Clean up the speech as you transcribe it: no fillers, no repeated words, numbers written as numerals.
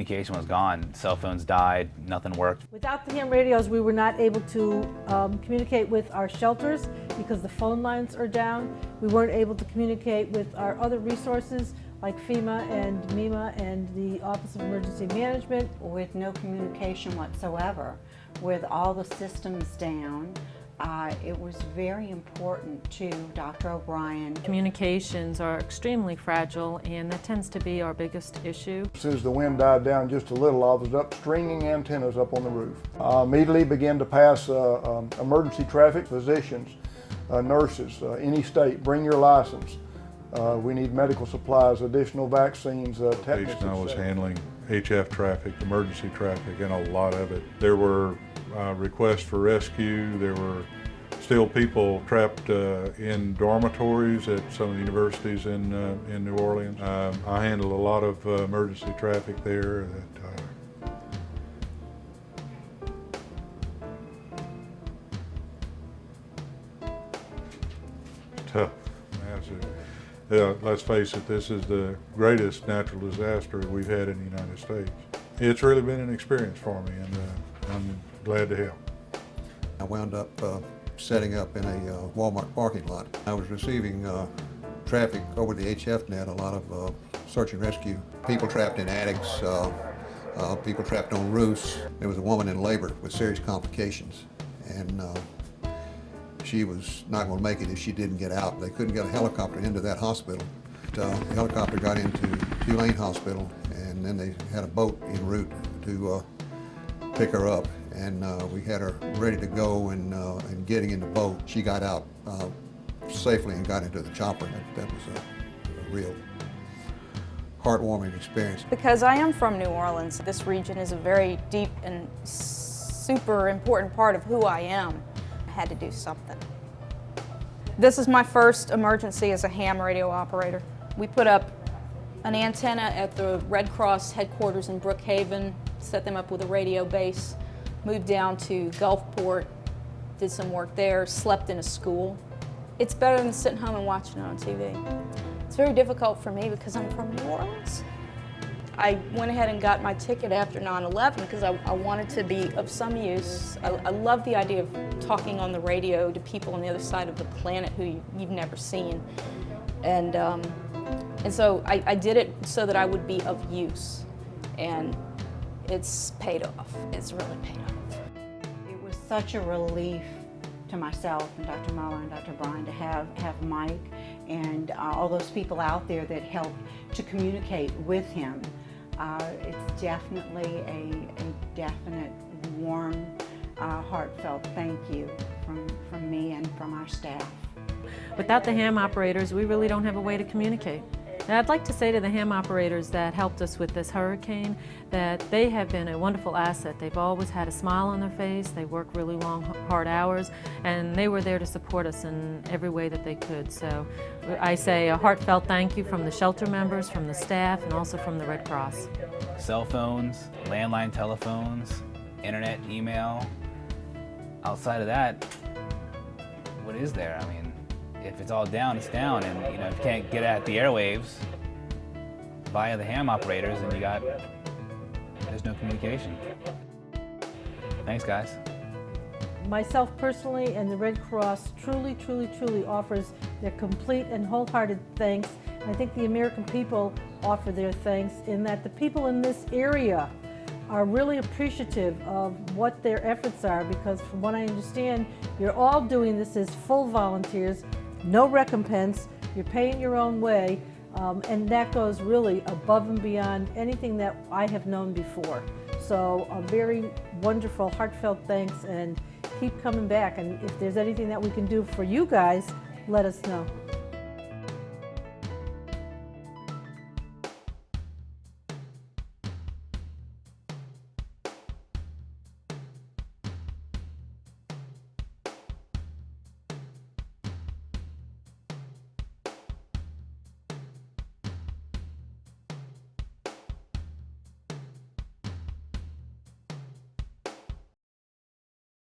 communication was gone. Cell phones died, nothing worked. Without the ham radios, we were not able to communicate with our shelters because the phone lines are down. We weren't able to communicate with our other resources like FEMA and MEMA and the Office of Emergency Management. With no communication whatsoever, with all the systems down, it was very important to Dr. O'Brien. Communications are extremely fragile, and that tends to be our biggest issue. As soon as the wind died down just a little, I was up stringing antennas up on the roof. Immediately began to pass emergency traffic, physicians, nurses, any state, bring your license. We need medical supplies, additional vaccines, technics. I was handling HF traffic, emergency traffic, and a lot of it. There were requests for rescue. There were still people trapped in dormitories at some of the universities in New Orleans. I handled a lot of emergency traffic there. Tough, massive. Let's face it, this is the greatest natural disaster we've had in the United States. It's really been an experience for me, and I'm glad to help. I wound up setting up in a Walmart parking lot. I was receiving traffic over the HF net, a lot of search and rescue. People trapped in attics, people trapped on roofs. There was a woman in labor with serious complications, and she was not going to make it if she didn't get out. They couldn't get a helicopter into that hospital. The helicopter got into Tulane Hospital, and then they had a boat en route to pick her up. And we had her ready to go, and getting in the boat, she got out safely and got into the chopper. That was a real heartwarming experience. Because I am from New Orleans, this region is a very deep and super important part of who I am. Had to do something. This is my first emergency as a ham radio operator. We put up an antenna at the Red Cross headquarters in Brookhaven, set them up with a radio base, moved down to Gulfport, did some work there, slept in a school. It's better than sitting home and watching it on TV. It's very difficult for me because I'm from New Orleans. I went ahead and got my ticket after 9/11 because I wanted to be of some use. I love the idea of talking on the radio to people on the other side of the planet who you've never seen. And so I did it so that I would be of use. And it's paid off. It's really paid off. It was such a relief to myself and Dr. Muller and Dr. Bryan to have Mike and all those people out there that helped to communicate with him. It's definitely a definite, warm, heartfelt thank you from me and from our staff. Without the ham operators, we really don't have a way to communicate. And I'd like to say to the ham operators that helped us with this hurricane that they have been a wonderful asset. They've always had a smile on their face, they work really long, hard hours, and they were there to support us in every way that they could. So I say a heartfelt thank you from the shelter members, from the staff, and also from the Red Cross. Cell phones, landline telephones, internet, email. Outside of that, what is there? I mean, if it's all down, it's down, and if you can't get at the airwaves via the ham operators, then there's no communication. Thanks, guys. Myself personally and the Red Cross truly offers their complete and wholehearted thanks. And I think the American people offer their thanks in that the people in this area are really appreciative of what their efforts are, because from what I understand, you're all doing this as full volunteers, no recompense, you're paying your own way, and that goes really above and beyond anything that I have known before. So a very wonderful, heartfelt thanks, and keep coming back. And if there's anything that we can do for you guys, let us know.